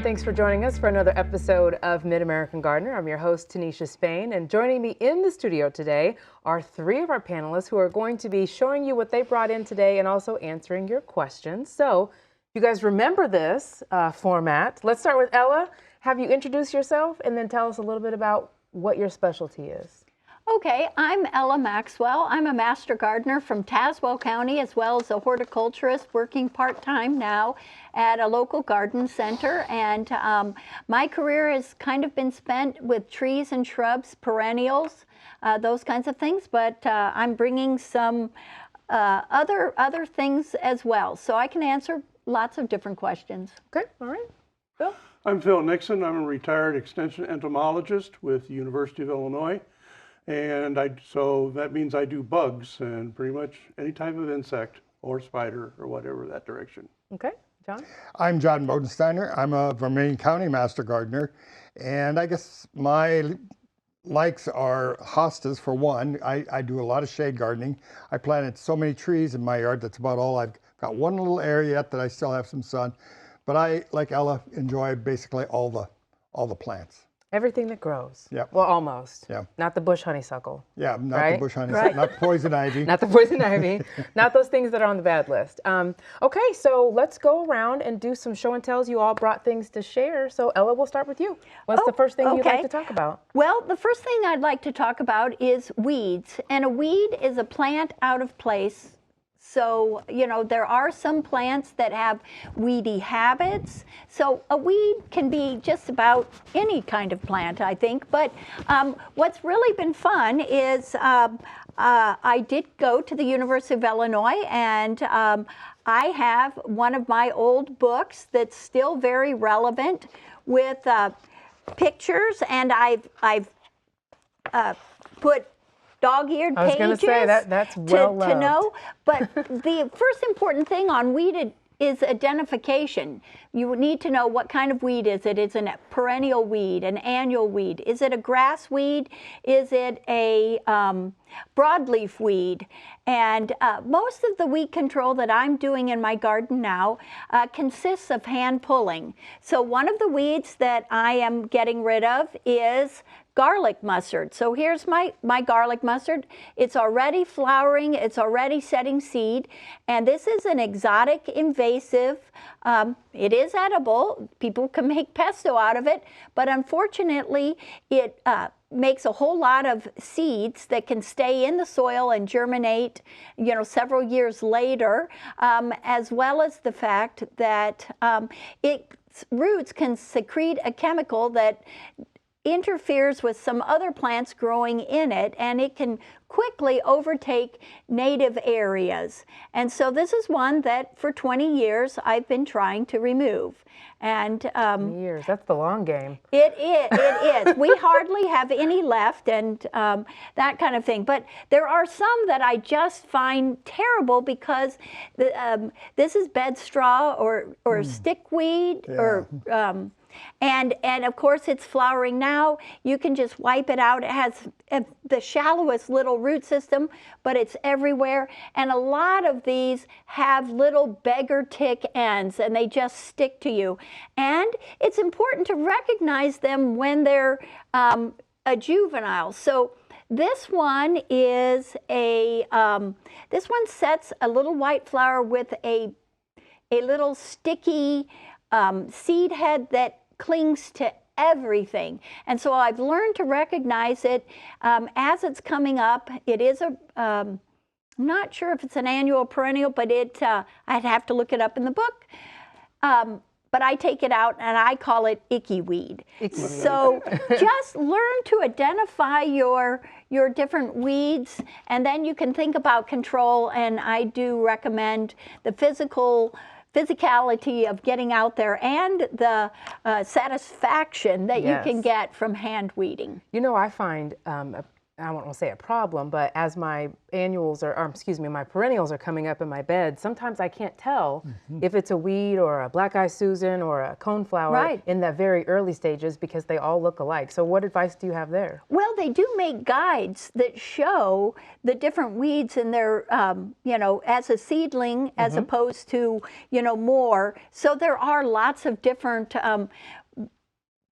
Thanks for joining us for another episode of Mid-American Gardener. I'm your host, Tinisha Spain, and joining me in the studio today are three of our panelists who are going to be showing you what they brought in today and also answering your questions. So, if you guys remember this format, let's start with Ella. Have you introduce yourself and then tell us a little bit about what your specialty is. Okay, I'm Ella Maxwell. I'm a master gardener from Tazewell County, as well as a horticulturist working part-time now at a local garden center. And my career has kind of been spent with trees and shrubs, perennials, those kinds of things. But I'm bringing some other things as well. So I can answer lots of different questions. Okay, all right. Bill? I'm Phil Nixon. I'm a retired extension entomologist with the University of Illinois. And so that means I do bugs and pretty much any type of insect or spider or whatever that direction. Okay, John? I'm John Bodensteiner. I'm a Vermilion County Master Gardener. And I guess my likes are hostas for one. I do a lot of shade gardening. I planted so many trees in my yard. That's about all. I've got one little area yet that I still have some sun. But I, like Ella, enjoy basically all the plants. Everything that grows. Yep. Well, almost. Yeah. Not the bush honeysuckle. Yeah, not right? the bush honeysuckle, not poison ivy. Not the poison ivy. Not those things that are on the bad list. Okay, so let's go around and do some show and tells. You all brought things to share. So Ella, we'll start with you. What's the first thing you'd like to talk about? Well, the first thing I'd like to talk about is weeds. And a weed is a plant out of place. So, you know, there are some plants that have weedy habits. So a weed can be just about any kind of plant, I think. But what's really been fun is I did go to the University of Illinois, and I have one of my old books that's still very relevant with pictures, and I've put dog-eared pages. I was going to say that's well loved. To know. But the first important thing on weed is identification. You need to know what kind of weed is it. Is it a perennial weed, an annual weed? Is it a grass weed? Is it a broadleaf weed? And most of the weed control that I'm doing in my garden now consists of hand pulling. So one of the weeds that I am getting rid of is garlic mustard. So here's my garlic mustard. It's already flowering, it's already setting seed, and this is an exotic invasive. It is edible. People can make pesto out of it, but unfortunately it makes a whole lot of seeds that can stay in the soil and germinate, you know, several years later, as well as the fact that its roots can secrete a chemical that interferes with some other plants growing in it, and it can quickly overtake native areas. And so this is one that for 20 years I've been trying to remove. And 20 years, that's the long game. It is. We hardly have any left, and that kind of thing. But there are some that I just find terrible because this is bed straw or stickweed, Yeah. or and of course it's flowering now. You can just wipe it out. It has the shallowest little root system, but it's everywhere. And a lot of these have little beggar tick ends, and they just stick to you. And it's important to recognize them when they're a juvenile. So this one is this one sets a little white flower with a little sticky seed head that clings to everything. And so I've learned to recognize it as it's coming up. It is I'm not sure if it's an annual or perennial, but I'd have to look it up in the book. But I take it out and I call it icky weed. So just learn to identify your different weeds, and then you can think about control. And I do recommend the physicality of getting out there and the satisfaction that you can get from hand weeding. You know, I find I won't say a problem, but as my annuals or excuse me, my perennials are coming up in my bed, sometimes I can't tell if it's a weed or a black eye Susan or a coneflower in that very early stages because they all look alike. So what advice do you have there? Well, they do make guides that show the different weeds in their, you know, as a seedling as opposed to, you know, more. So there are lots of different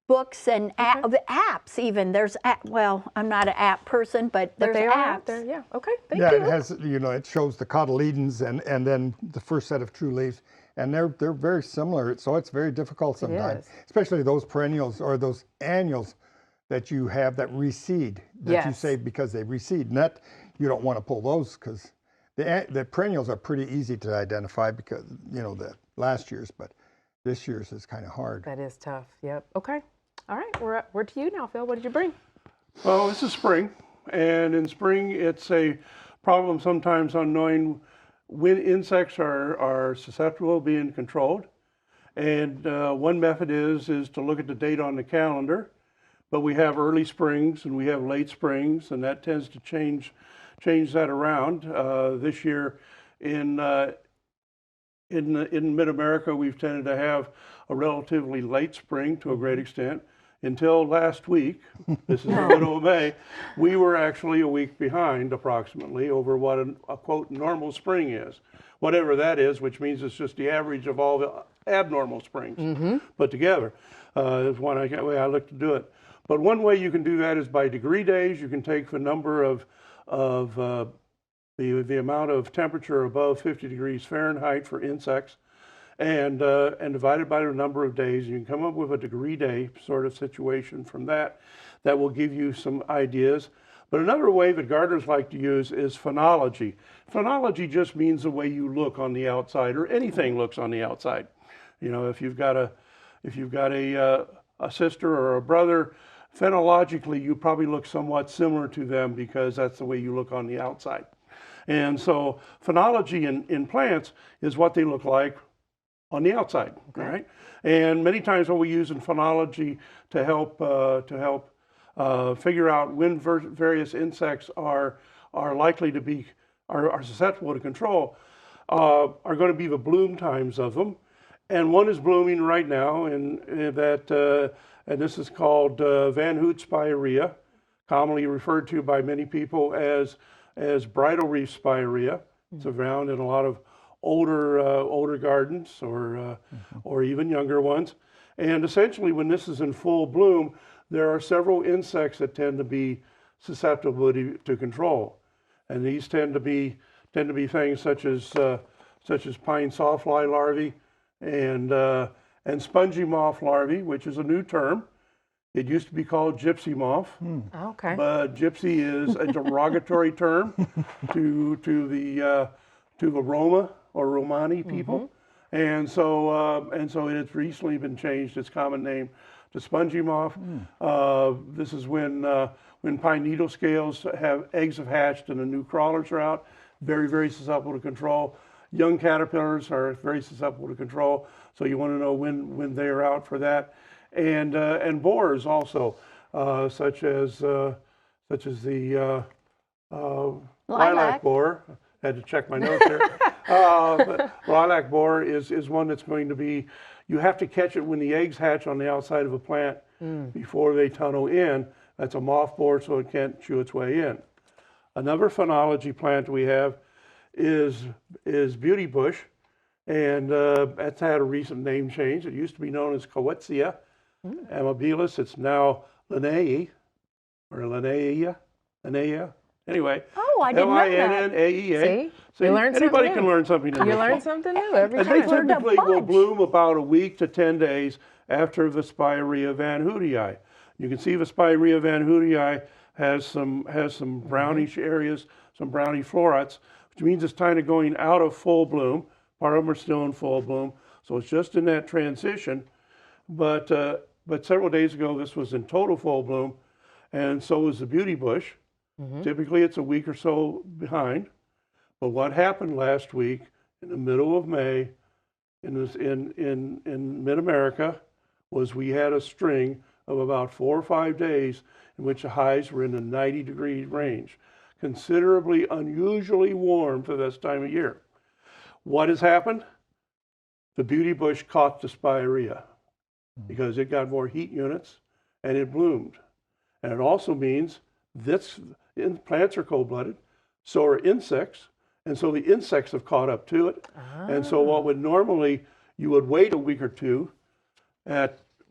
books and apps even. There's, well, I'm not an app person, but there's they apps. are out there. Yeah, okay, thank you. Yeah, it has, you know, it shows the cotyledons and then the first set of true leaves, and they're very similar, so it's very difficult sometimes, especially those perennials or those annuals that you have that reseed, that you say because they reseed, and that you don't want to pull those because the perennials are pretty easy to identify because, you know, the last year's, but this year's is kind of hard. That is tough, yep, okay. All right, we're to you now, Phil. What did you bring? Well, this is spring, and in spring it's a problem sometimes on knowing when insects are susceptible to being controlled. And one method is to look at the date on the calendar, but we have early springs and we have late springs, and that tends to change that around. This year in mid-America, we've tended to have a relatively late spring to a great extent. Until last week, this is the middle of May, we were actually a week behind approximately over what a quote normal spring is. Whatever that is, which means it's just the average of all the abnormal springs put together. Is one way I look to do it. But one way you can do that is by degree days. You can take the number of the amount of temperature above 50 degrees Fahrenheit for insects, and divide it by the number of days. You can come up with a degree day sort of situation from that. That will give you some ideas. But another way that gardeners like to use is phenology. Phenology just means the way you look on the outside, or anything looks on the outside. You know, if you've got a sister or a brother, phenologically you probably look somewhat similar to them because that's the way you look on the outside. And so phenology in plants is what they look like on the outside, all right? And many times what we use in phenology to help figure out when various insects are likely to be are susceptible to control are going to be the bloom times of them. And one is blooming right now, and this is called Van Hoot spirea, commonly referred to by many people as bridal wreath spirea. It's found in a lot of older gardens or even younger ones. And essentially, when this is in full bloom, there are several insects that tend to be susceptible to control, and these tend to be things such as pine sawfly larvae and spongy moth larvae, which is a new term. It used to be called gypsy moth, Okay. but gypsy is a derogatory term to the Roma or Romani people, and so it has recently been changed its common name to spongy moth. This is when pine needle scales eggs have hatched and the new crawlers are out. Very, very susceptible to control. Young caterpillars are very susceptible to control, so you want to know when they are out for that. And borers also, such as the lilac borer. Had to check my notes here. But lilac borer is one that's going to be, you have to catch it when the eggs hatch on the outside of a plant before they tunnel in. That's a moth borer, so it can't chew its way in. Another phenology plant we have is beauty bush, and that's had a recent name change. It used to be known as Coetzea amabilis. It's now Linnaea, or Linnaea. Anyway. Oh, I didn't know that. L-I-N-N-A-E-A. See? You learn Anybody something can new. learn something new. You learn something new every And they time. typically will bunch. bloom about a week to 10 days after the Spirea van Hootii. You can see the Spirea van Hootii has some brownish areas, some browny florets, which means it's kind of going out of full bloom. Part of them are still in full bloom, so it's just in that transition. But several days ago, this was in total full bloom, and so was the beauty bush. Typically, it's a week or so behind. But what happened last week, in the middle of May, in mid-America, was we had a string of about 4 or 5 days in which the highs were in the 90-degree range, considerably unusually warm for this time of year. What has happened? The beauty bush caught the spirea because it got more heat units and it bloomed. And it also means plants are cold-blooded, so are insects, and so the insects have caught up to it. And so what would normally, you would wait a week or two,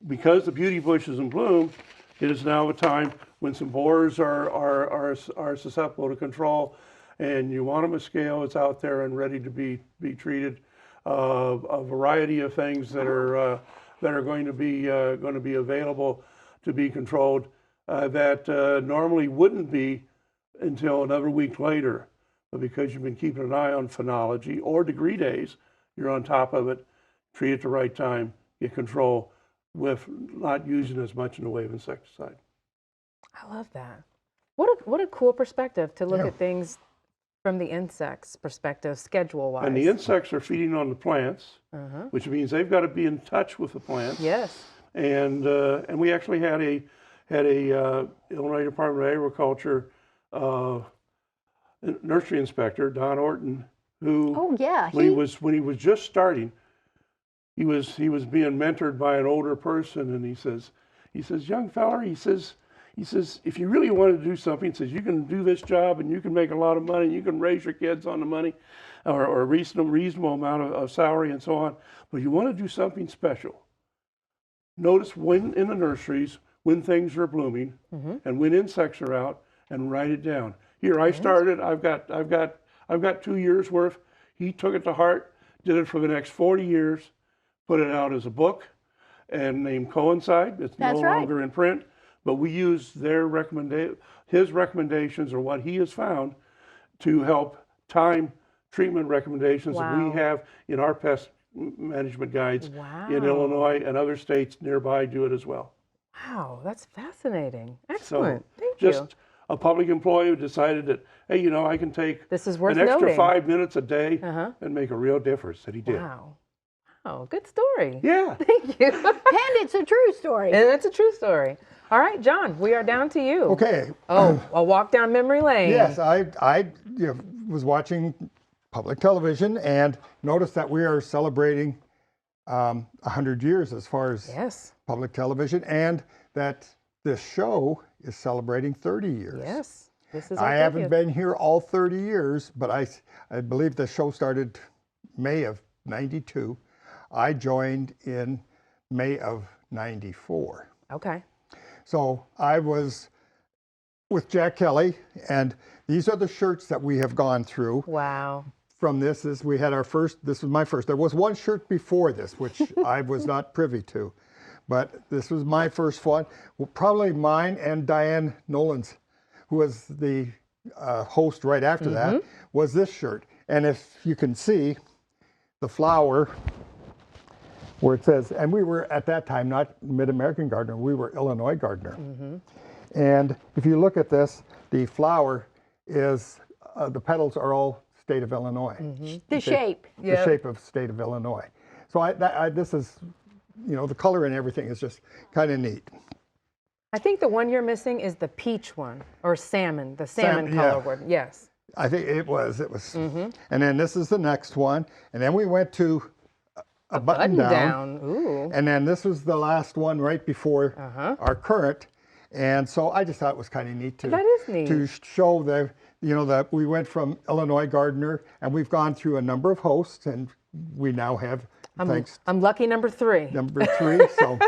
because the beauty bush is in bloom, it is now a time when some borers are susceptible to control, and euonymus scale is out there and ready to be treated. A variety of things that are going to be available to be controlled that normally wouldn't be until another week later. But because you've been keeping an eye on phenology or degree days, you're on top of it, treat at the right time, get control with not using as much in the way of insecticide. I love that. What a cool perspective to look at things from the insects' perspective, schedule-wise. And the insects are feeding on the plants, which means they've got to be in touch with the plants. Yes. And we actually had a Illinois Department of Agriculture nursery inspector, Don Orton, who when he was just starting, he was being mentored by an older person, and he says, young feller, he says, if you really want to do something, he says, you can do this job and you can make a lot of money, and you can raise your kids on the money or a reasonable amount of salary and so on. But you want to do something special. Notice when in the nurseries, when things are blooming and when insects are out, and write it down. Here, I started, I've got 2 years worth. He took it to heart, did it for the next 40 years, put it out as a book and named Coincide. It's no longer in print. But we use his recommendations or what he has found to help time treatment recommendations that we have in our pest management guides in Illinois, and other states nearby do it as well. Wow, that's fascinating. Excellent. So Thank you. Just a public employee who decided that, hey, I can take an extra 5 minutes a day and make a real difference, that he did. Wow. Oh, good story. Yeah. Thank you. And it's a true story. And it's a true story. All right, John, we are down to you. Okay. Oh, a walk down memory lane. Yes, I was watching public television and noticed that we are celebrating 100 years as far as public television, and that this show is celebrating 30 years. Yes. This is I haven't been here all 30 years, but I believe the show started May of 92. I joined in May of 94. Okay. So I was with Jack Kelly, and these are the shirts that we have gone through. Wow. From this is we had our first, this was my first. There was one shirt before this, which I was not privy to, but this was my first one. Well, probably mine and Diane Nolan's, who was the host right after that, was this shirt. And if you can see the flower where it says, and we were at that time not Mid-American Gardener, we were Illinois Gardener. And if you look at this, the flower is, the petals are all state of Illinois. The shape. The shape of state of Illinois. So this is, the color and everything is just kind of neat. I think the one you're missing is the peach one, or salmon, the salmon color one. Yes. I think it was. And then this is the next one. And then we went to a button down. Ooh. And then this was the last one right before our current. And so I just thought it was kind of neat to show that we went from Illinois Gardener, and we've gone through a number of hosts, and we now have, I'm lucky number 3. Number 3. So,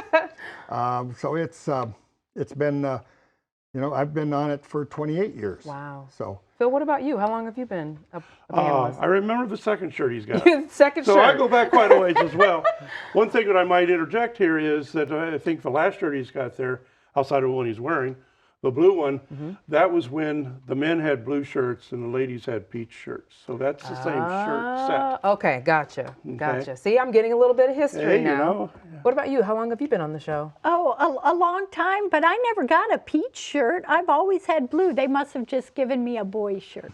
so it's been, I've been on it for 28 years. Wow. So. Phil, what about you? How long have you been a panelist? I remember the second shirt he's got. Second so shirt. I go back quite a ways as well. One thing that I might interject here is that I think the last shirt he's got there, outside of the one he's wearing, The blue one, that was when the men had blue shirts and the ladies had peach shirts. So that's the same shirt set. Okay, gotcha. Gotcha. See, I'm getting a little bit of history Hey, now. you know. What about you? How long have you been on the show? Oh, a long time, but I never got a peach shirt. I've always had blue. They must have just given me a boy shirt.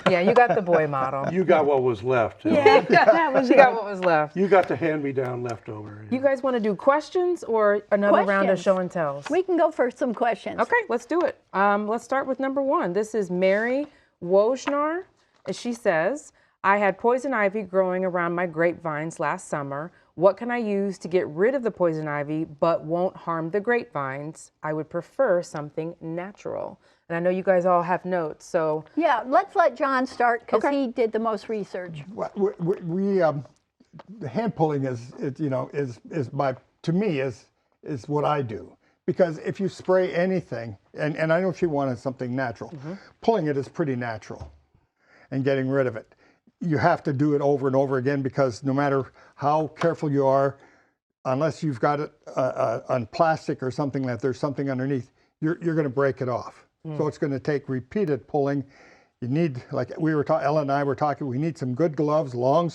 Yeah, you got the boy model. You got what was left. Yeah, that was She got what was left. You got the hand-me-down leftover. You guys want to do questions or another round of Questions. show and tells? We can go for some questions. Okay, let's do it. Let's start with number one. This is Mary Wojnar. She says, I had poison ivy growing around my grapevines last summer. What can I use to get rid of the poison ivy but won't harm the grapevines? I would prefer something natural. And I know you guys all have notes, so. Yeah, let's let John start because Okay. he did the most research. The hand pulling is to me is what I do. Because if you spray anything, and I know she wanted something natural, pulling it is pretty natural and getting rid of it. You have to do it over and over again because no matter how careful you are, unless you've got it on plastic or something that there's something underneath, you're going to break it off. So it's going to take repeated pulling. You need, like Ella and I were talking, we need some good gloves, long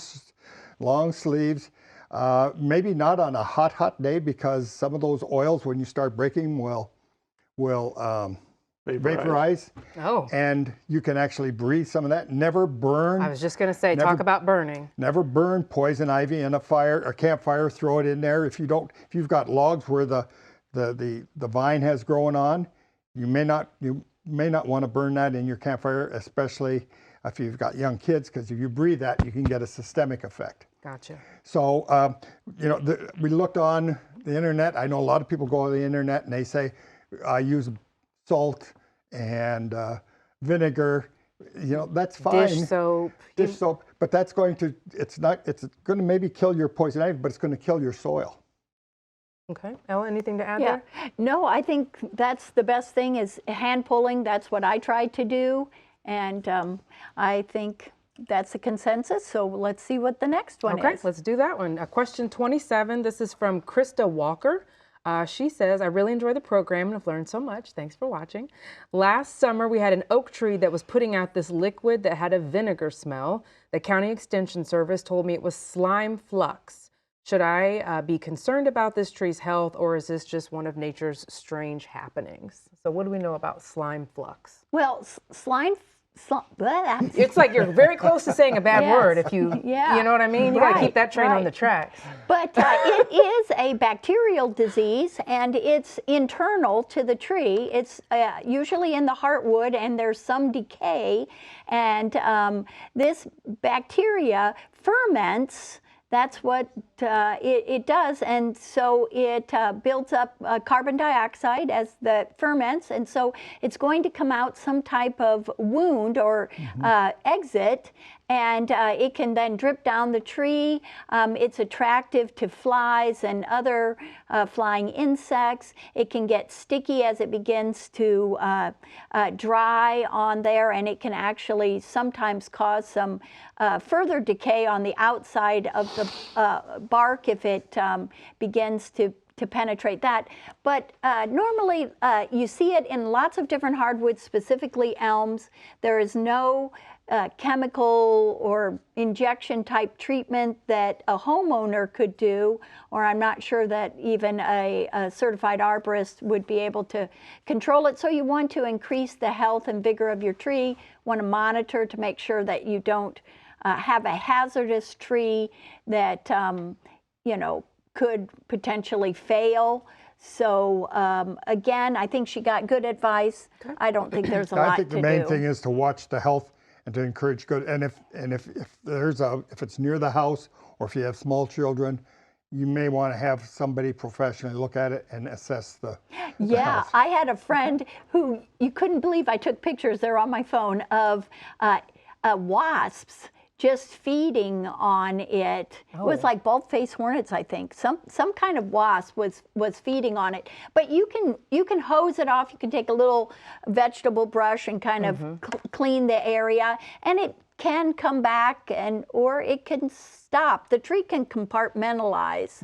sleeves. Maybe not on a hot day because some of those oils, when you start breaking, will vaporize. Oh. And you can actually breathe some of that. Never burn. I was just going to say, talk about burning. Never burn poison ivy in a campfire. Throw it in there. If you've got logs where the vine has grown on, you may not want to burn that in your campfire, especially if you've got young kids, because if you breathe that, you can get a systemic effect. Gotcha. So, we looked on the internet. I know a lot of people go on the internet and they say, I use salt and vinegar. That's fine. Dish soap. Dish soap, but it's going to maybe kill your poison ivy, but it's going to kill your soil. Okay. Ella, anything to add Yeah. there? No, I think that's the best thing is hand pulling. That's what I tried to do. And I think that's a consensus. So let's see what the next one Okay, is. let's do that one. Question 27. This is from Krista Walker. She says, I really enjoy the program and have learned so much. Thanks for watching. Last summer, we had an oak tree that was putting out this liquid that had a vinegar smell. The County Extension Service told me it was slime flux. Should I be concerned about this tree's health, or is this just one of nature's strange happenings? So what do we know about slime flux? Well, It's like you're very close to saying a bad Yes. word if you, Yeah. you know what I mean? You got to Right, keep that train on right. the tracks. But it is a bacterial disease, and it's internal to the tree. It's usually in the heartwood, and there's some decay. And this bacteria ferments. That's what it does, and so it builds up carbon dioxide as the ferments, and so it's going to come out some type of wound or exit, and it can then drip down the tree. It's attractive to flies and other flying insects. It can get sticky as it begins to dry on there, and it can actually sometimes cause some further decay on the outside of the bark if it begins to penetrate that. But normally you see it in lots of different hardwoods, specifically elms. There is no chemical or injection type treatment that a homeowner could do, or I'm not sure that even a certified arborist would be able to control it. So you want to increase the health and vigor of your tree, want to monitor to make sure that you don't have a hazardous tree that could potentially fail. So again, I think she got good advice. I don't think there's a lot to do. I think the main thing is to watch the health and to encourage good. And if it's near the house, or if you have small children, you may want to have somebody professionally look at it and assess the health. I had a friend who, you couldn't believe, I took pictures, they're on my phone, of wasps just feeding on it. It was like bald-faced hornets, I think. Some kind of wasp was feeding on it. But you can hose it off. You can take a little vegetable brush and kind of clean the area, and it can come back, or it can stop. The tree can compartmentalize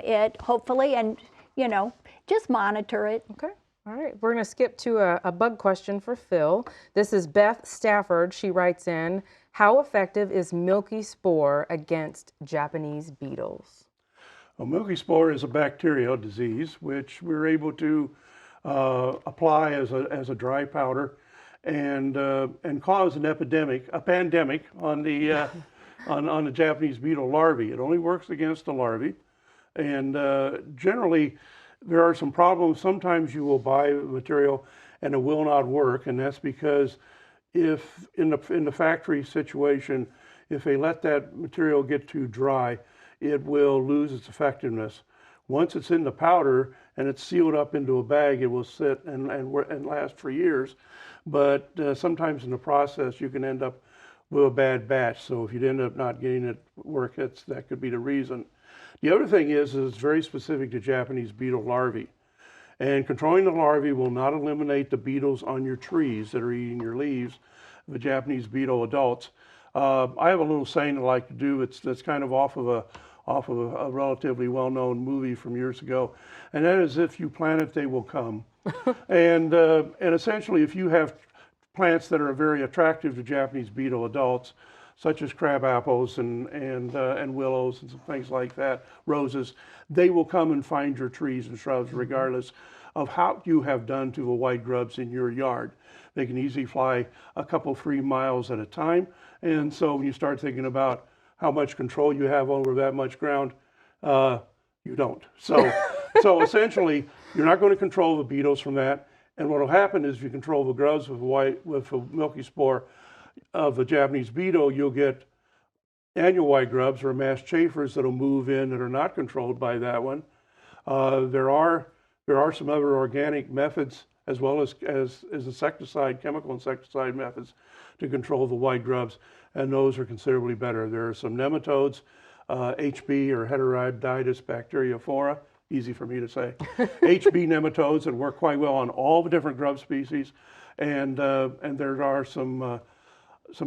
it, hopefully, and just monitor it. Okay. All right, we're going to skip to a bug question for Phil. This is Beth Stafford. She writes in, how effective is milky spore against Japanese beetles? A milky spore is a bacterial disease which we're able to apply as a dry powder and cause an epidemic, a pandemic on the on the Japanese beetle larvae. It only works against the larvae, and generally there are some problems. Sometimes you will buy material and it will not work, and that's because if in the factory situation, if they let that material get too dry, it will lose its effectiveness. Once it's in the powder and it's sealed up into a bag, it will sit and last for years. But sometimes in the process, you can end up with a bad batch. So if you end up not getting it work, that could be the reason. The other thing is it's very specific to Japanese beetle larvae. And controlling the larvae will not eliminate the beetles on your trees that are eating your leaves, the Japanese beetle adults. I have a little saying I like to do. That's kind of off of a relatively well-known movie from years ago, and that is, if you plant it, they will come. and essentially, if you have plants that are very attractive to Japanese beetle adults, such as crab apples and willows and some things like that, roses, they will come and find your trees and shrubs regardless of how you have done to the white grubs in your yard. They can easily fly a couple, 3 miles at a time. And so when you start thinking about how much control you have over that much ground, you don't. So essentially, you're not going to control the beetles from that. And what will happen is if you control the grubs with a milky spore of the Japanese beetle, you'll get annual white grubs or mass chafers that'll move in that are not controlled by that one. There are some other organic methods as well as chemical insecticide methods to control the white grubs, and those are considerably better. There are some nematodes, HB or Heterorhabditis bacteriophora, easy for me to say, HB nematodes that work quite well on all the different grub species, and there are some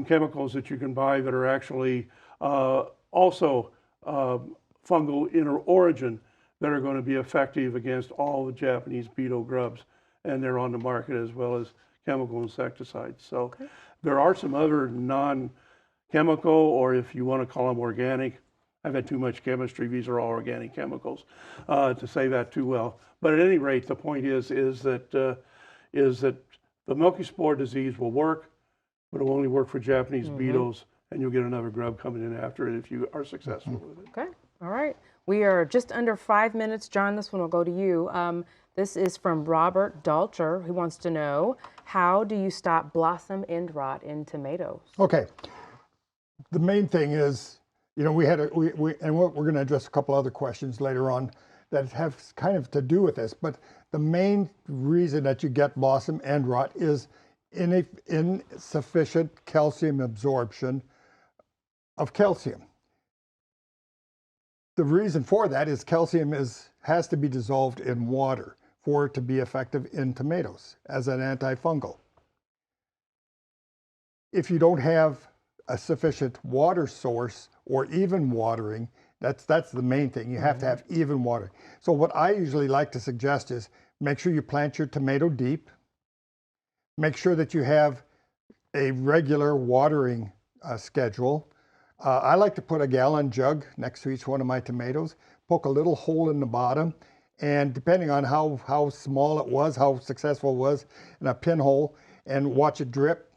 chemicals that you can buy that are actually also fungal in origin that are going to be effective against all the Japanese beetle grubs, and they're on the market as well as chemical insecticides. So there are some other non-chemical, or if you want to call them organic. I've had too much chemistry. These are all organic chemicals to say that too well. But at any rate, the point is that the milky spore disease will work, but it will only work for Japanese beetles, and you'll get another grub coming in after it if you are successful with it. Okay, all right. We are just under 5 minutes. John, this one will go to you. This is from Robert Dalcher, who wants to know, how do you stop blossom end rot in tomatoes? Okay. The main thing is, and we're going to address a couple other questions later on that have kind of to do with this, but the main reason that you get blossom end rot is insufficient calcium absorption of calcium. The reason for that is calcium has to be dissolved in water for it to be effective in tomatoes as an antifungal. If you don't have a sufficient water source or even watering, that's the main thing. You have to have even water. So what I usually like to suggest is make sure you plant your tomato deep. Make sure that you have a regular watering schedule. I like to put a gallon jug next to each one of my tomatoes, poke a little hole in the bottom, and depending on how small it was, how successful it was, in a pinhole, and watch it drip.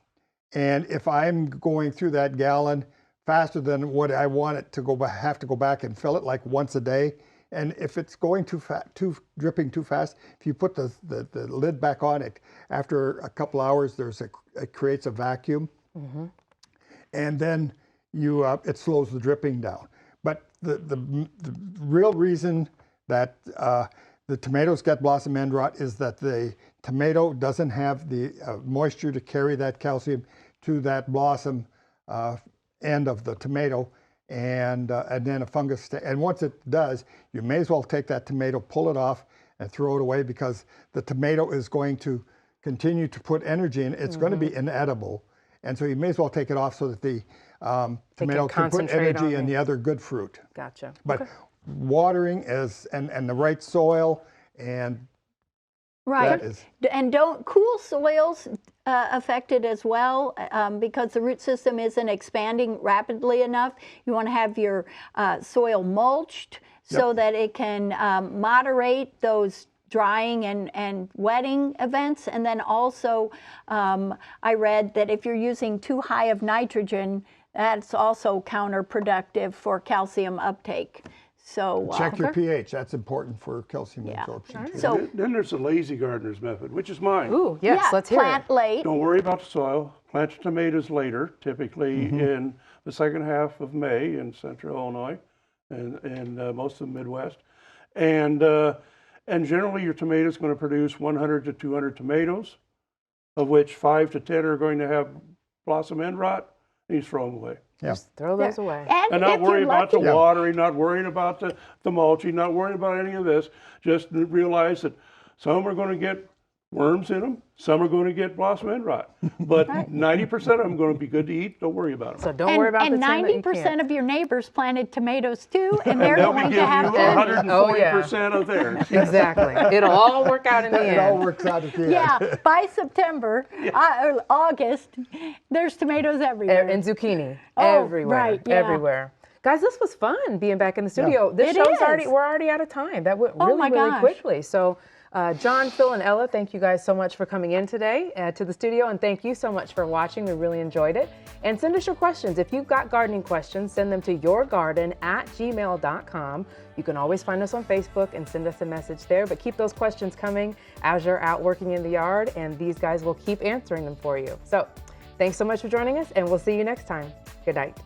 And if I'm going through that gallon faster than what I want it to have to go back and fill it like once a day, and if it's going dripping too fast, if you put the lid back on it, after a couple hours, it creates a vacuum, and then it slows the dripping down. But the real reason that the tomatoes get blossom end rot is that the tomato doesn't have the moisture to carry that calcium to that blossom end of the tomato, and then a fungus. And once it does, you may as well take that tomato, pull it off, and throw it away, because the tomato is going to continue to put energy in. It's going to be inedible, and so you may as well take it off so that the tomato can put energy in the other good fruit. Gotcha. But watering and the right soil and Right. That is, And don't cool soils affect it as well because the root system isn't expanding rapidly enough. You want to have your soil mulched so that it can moderate those drying and wetting events. And then also I read that if you're using too high of nitrogen, that's also counterproductive for calcium uptake. So check your pH. That's important for calcium absorption. Too. So Then there's the lazy gardener's method, which is mine. Ooh, yes, yeah, let's hear plant it. late. Don't worry about the soil. Plant your tomatoes later, typically in the second half of May in central Illinois and most of the Midwest. And generally your tomato is going to produce 100 to 200 tomatoes, of which 5 to 10 are going to have blossom end rot, and you throw them away. Yeah. Just throw those away. And not if worry you're about the lucky- watering, not worrying about the mulching, not worrying about any of this. Just realize that some are going to get worms in them, some are going to get blossom end rot. But 90% of them are going to be good to eat. Don't worry about them. So don't worry about and the 10 that you 90% can't. of your neighbors planted tomatoes too, and they're They'll be going giving to have you to. 140% of theirs. Exactly. It'll all work out in the It all end. works out at the end. Yeah, by September, or August, there's tomatoes everywhere. And zucchini. Oh, Everywhere. right, yeah. Everywhere. Guys, this was fun being back in the studio. This It show's is. we're already out of time. That went Oh really, my really gosh. quickly. So John, Phil, and Ella, thank you guys so much for coming in today to the studio, and thank you so much for watching. We really enjoyed it. And send us your questions. If you've got gardening questions, send them to yourgarden@gmail.com. You can always find us on Facebook and send us a message there, but keep those questions coming as you're out working in the yard, and these guys will keep answering them for you. So thanks so much for joining us, and we'll see you next time. Good night.